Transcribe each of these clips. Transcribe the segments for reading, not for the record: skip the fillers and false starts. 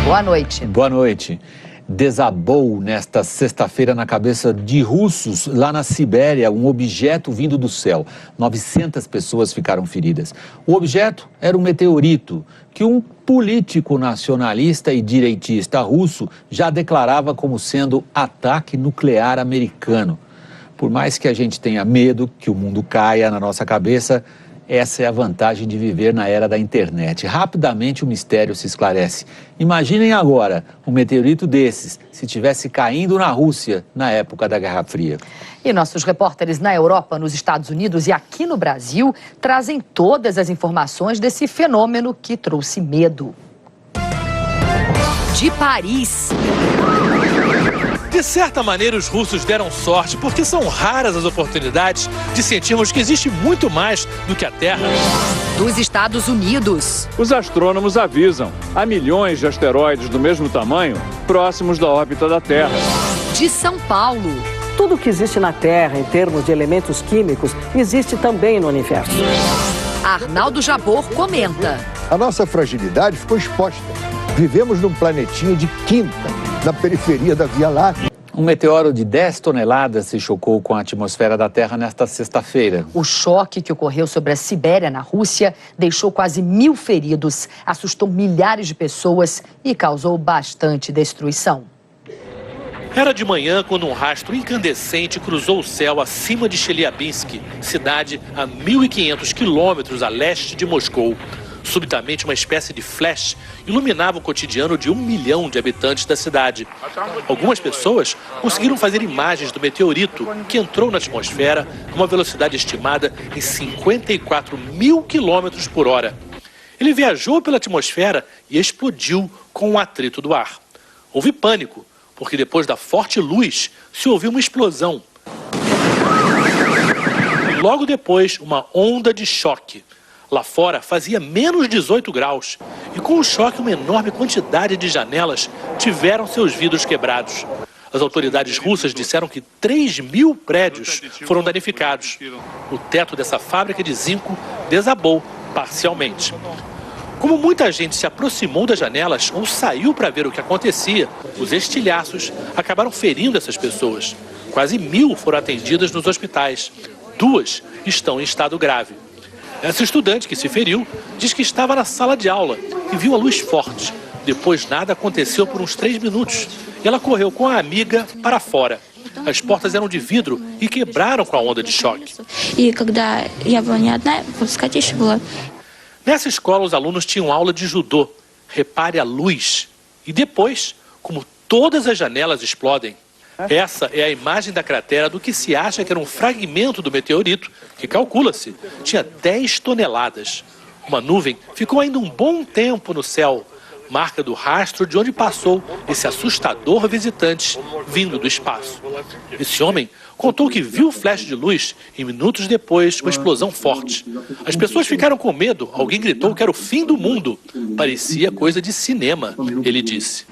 Boa noite. Boa noite. Desabou nesta sexta-feira na cabeça de russos, lá na Sibéria, um objeto vindo do céu. 900 pessoas ficaram feridas. O objeto era um meteorito que um político nacionalista e direitista russo já declarava como sendo ataque nuclear americano. Por mais que a gente tenha medo que o mundo caia na nossa cabeça, essa é a vantagem de viver na era da internet. Rapidamente o mistério se esclarece. Imaginem agora um meteorito desses se estivesse caindo na Rússia na época da Guerra Fria. E nossos repórteres na Europa, nos Estados Unidos e aqui no Brasil trazem todas as informações desse fenômeno que trouxe medo. De Paris. De certa maneira, os russos deram sorte porque são raras as oportunidades de sentirmos que existe muito mais do que a Terra. Dos Estados Unidos. Os astrônomos avisam, há milhões de asteroides do mesmo tamanho próximos da órbita da Terra. De São Paulo. Tudo que existe na Terra em termos de elementos químicos existe também no universo. Arnaldo Jabor comenta. A nossa fragilidade ficou exposta. Vivemos num planetinha de quinta, na periferia da Via Láctea. Um meteoro de 10 toneladas se chocou com a atmosfera da Terra nesta sexta-feira. O choque que ocorreu sobre a Sibéria, na Rússia, deixou quase 1000 feridos, assustou milhares de pessoas e causou bastante destruição. Era de manhã quando um rastro incandescente cruzou o céu acima de Chelyabinsk, cidade a 1.500 quilômetros a leste de Moscou. Subitamente, uma espécie de flash iluminava o cotidiano de 1 milhão de habitantes da cidade. Algumas pessoas conseguiram fazer imagens do meteorito que entrou na atmosfera a uma velocidade estimada em 54 mil quilômetros por hora. Ele viajou pela atmosfera e explodiu com o atrito do ar. Houve pânico, porque depois da forte luz se ouviu uma explosão. Logo depois, uma onda de choque. Lá fora fazia menos 18 graus e com o choque uma enorme quantidade de janelas tiveram seus vidros quebrados. As autoridades russas disseram que 3.000 prédios foram danificados. O teto dessa fábrica de zinco desabou parcialmente. Como muita gente se aproximou das janelas ou saiu para ver o que acontecia, os estilhaços acabaram ferindo essas pessoas. Quase 1000 foram atendidas nos hospitais. 2 estão em estado grave. Essa estudante que se feriu diz que estava na sala de aula e viu a luz forte. Depois nada aconteceu por uns 3 minutos. E ela correu com a amiga para fora. As portas eram de vidro e quebraram com a onda de choque. Nessa escola os alunos tinham aula de judô. Repare a luz. E depois, como todas as janelas explodem. Essa é a imagem da cratera do que se acha que era um fragmento do meteorito, que calcula-se, tinha 10 toneladas. Uma nuvem ficou ainda um bom tempo no céu, marca do rastro de onde passou esse assustador visitante vindo do espaço. Esse homem contou que viu o flash de luz e minutos depois uma explosão forte. As pessoas ficaram com medo, alguém gritou que era o fim do mundo. Parecia coisa de cinema, ele disse.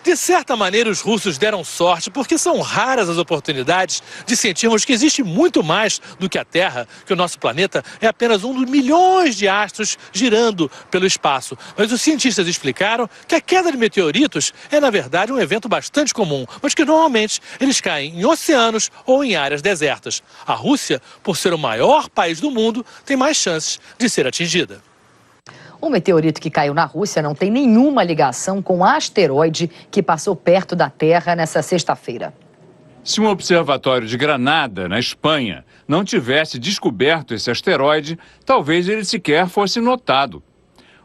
De certa maneira, os russos deram sorte porque são raras as oportunidades de sentirmos que existe muito mais do que a Terra, que o nosso planeta é apenas um dos milhões de astros girando pelo espaço. Mas os cientistas explicaram que a queda de meteoritos é, na verdade, um evento bastante comum, mas que normalmente eles caem em oceanos ou em áreas desertas. A Rússia, por ser o maior país do mundo, tem mais chances de ser atingida. O meteorito que caiu na Rússia não tem nenhuma ligação com o asteroide que passou perto da Terra nessa sexta-feira. Se um observatório de Granada, na Espanha, não tivesse descoberto esse asteroide, talvez ele sequer fosse notado.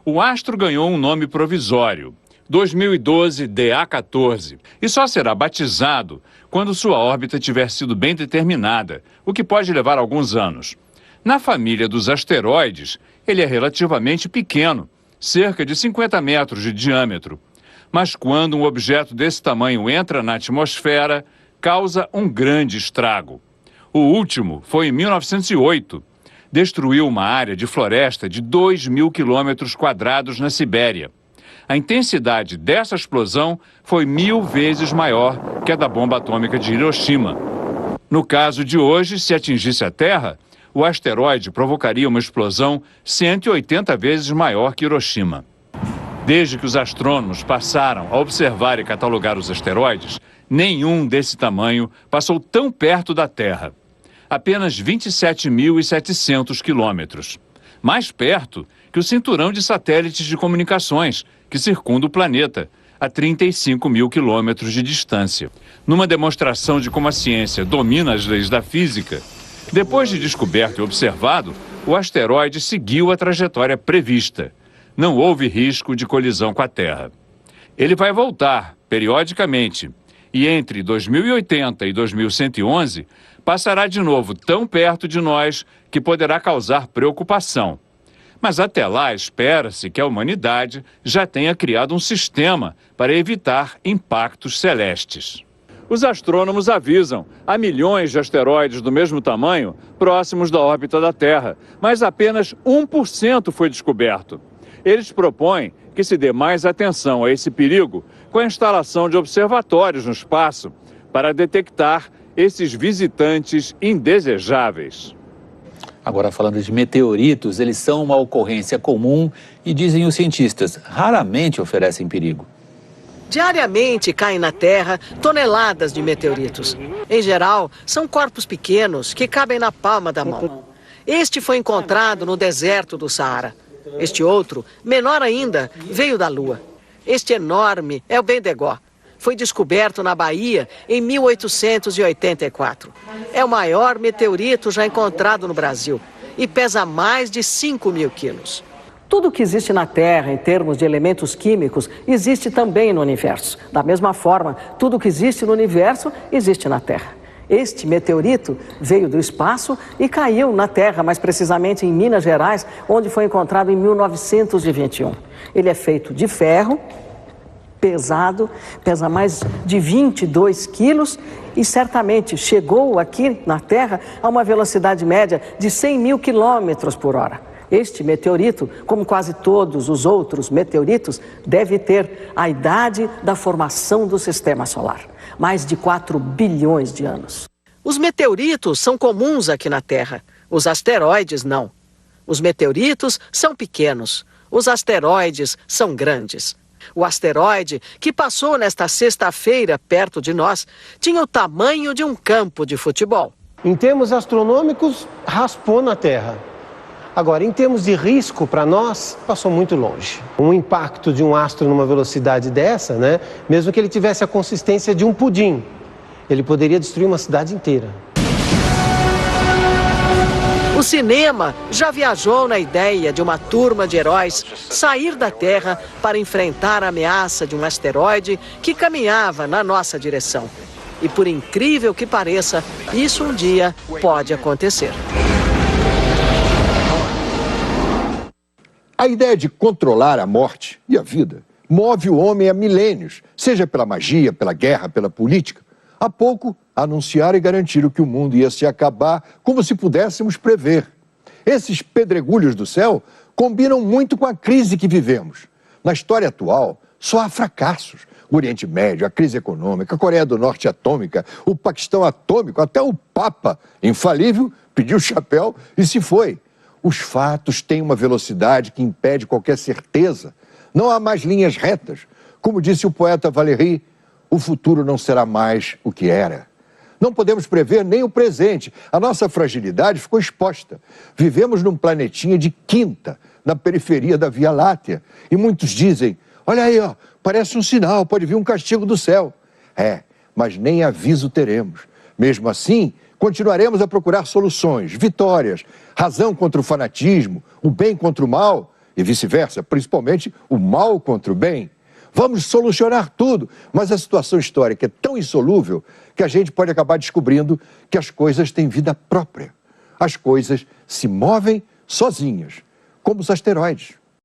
O astro ganhou um nome provisório, 2012 DA14, e só será batizado quando sua órbita tiver sido bem determinada, o que pode levar alguns anos. Na família dos asteroides, ele é relativamente pequeno, cerca de 50 metros de diâmetro. Mas quando um objeto desse tamanho entra na atmosfera, causa um grande estrago. O último foi em 1908. Destruiu uma área de floresta de 2.000 quilômetros quadrados na Sibéria. A intensidade dessa explosão foi 1000 vezes maior que a da bomba atômica de Hiroshima. No caso de hoje, se atingisse a Terra, o asteroide provocaria uma explosão 180 vezes maior que Hiroshima. Desde que os astrônomos passaram a observar e catalogar os asteroides, nenhum desse tamanho passou tão perto da Terra. Apenas 27.700 quilômetros. Mais perto que o cinturão de satélites de comunicações, que circunda o planeta, a 35 mil quilômetros de distância. Numa demonstração de como a ciência domina as leis da física, depois de descoberto e observado, o asteroide seguiu a trajetória prevista. Não houve risco de colisão com a Terra. Ele vai voltar, periodicamente, e entre 2080 e 2111, passará de novo tão perto de nós que poderá causar preocupação. Mas até lá, espera-se que a humanidade já tenha criado um sistema para evitar impactos celestes. Os astrônomos avisam, há milhões de asteroides do mesmo tamanho próximos da órbita da Terra, mas apenas 1% foi descoberto. Eles propõem que se dê mais atenção a esse perigo com a instalação de observatórios no espaço para detectar esses visitantes indesejáveis. Agora, falando de meteoritos, eles são uma ocorrência comum e, dizem os cientistas, raramente oferecem perigo. Diariamente caem na Terra toneladas de meteoritos. Em geral, são corpos pequenos que cabem na palma da mão. Este foi encontrado no deserto do Saara. Este outro, menor ainda, veio da Lua. Este enorme é o Bendegó. Foi descoberto na Bahia em 1884. É o maior meteorito já encontrado no Brasil e pesa mais de 5.000 quilos. Tudo que existe na Terra, em termos de elementos químicos, existe também no universo. Da mesma forma, tudo que existe no universo existe na Terra. Este meteorito veio do espaço e caiu na Terra, mais precisamente em Minas Gerais, onde foi encontrado em 1921. Ele é feito de ferro, pesado, pesa mais de 22 quilos e certamente chegou aqui na Terra a uma velocidade média de 100.000 quilômetros por hora. Este meteorito, como quase todos os outros meteoritos, deve ter a idade da formação do Sistema Solar, mais de 4 bilhões de anos. Os meteoritos são comuns aqui na Terra, os asteroides não. Os meteoritos são pequenos, os asteroides são grandes. O asteroide que passou nesta sexta-feira perto de nós tinha o tamanho de um campo de futebol. Em termos astronômicos, raspou na Terra. Agora, em termos de risco para nós, passou muito longe. Um impacto de um astro numa velocidade dessa, mesmo que ele tivesse a consistência de um pudim, ele poderia destruir uma cidade inteira. O cinema já viajou na ideia de uma turma de heróis sair da Terra para enfrentar a ameaça de um asteroide que caminhava na nossa direção. E por incrível que pareça, isso um dia pode acontecer. A ideia de controlar a morte e a vida move o homem há milênios, seja pela magia, pela guerra, pela política. Há pouco, anunciaram e garantiram que o mundo ia se acabar como se pudéssemos prever. Esses pedregulhos do céu combinam muito com a crise que vivemos. Na história atual, só há fracassos. O Oriente Médio, a crise econômica, a Coreia do Norte atômica, o Paquistão atômico, até o Papa, infalível, pediu chapéu e se foi. Os fatos têm uma velocidade que impede qualquer certeza. Não há mais linhas retas. Como disse o poeta Valéry, o futuro não será mais o que era. Não podemos prever nem o presente. A nossa fragilidade ficou exposta. Vivemos num planetinha de quinta, na periferia da Via Láctea. E muitos dizem, olha aí, parece um sinal, pode vir um castigo do céu. Mas nem aviso teremos. Mesmo assim, continuaremos a procurar soluções, vitórias, razão contra o fanatismo, o bem contra o mal e vice-versa, principalmente o mal contra o bem. Vamos solucionar tudo, mas a situação histórica é tão insolúvel que a gente pode acabar descobrindo que as coisas têm vida própria. As coisas se movem sozinhas, como os asteroides.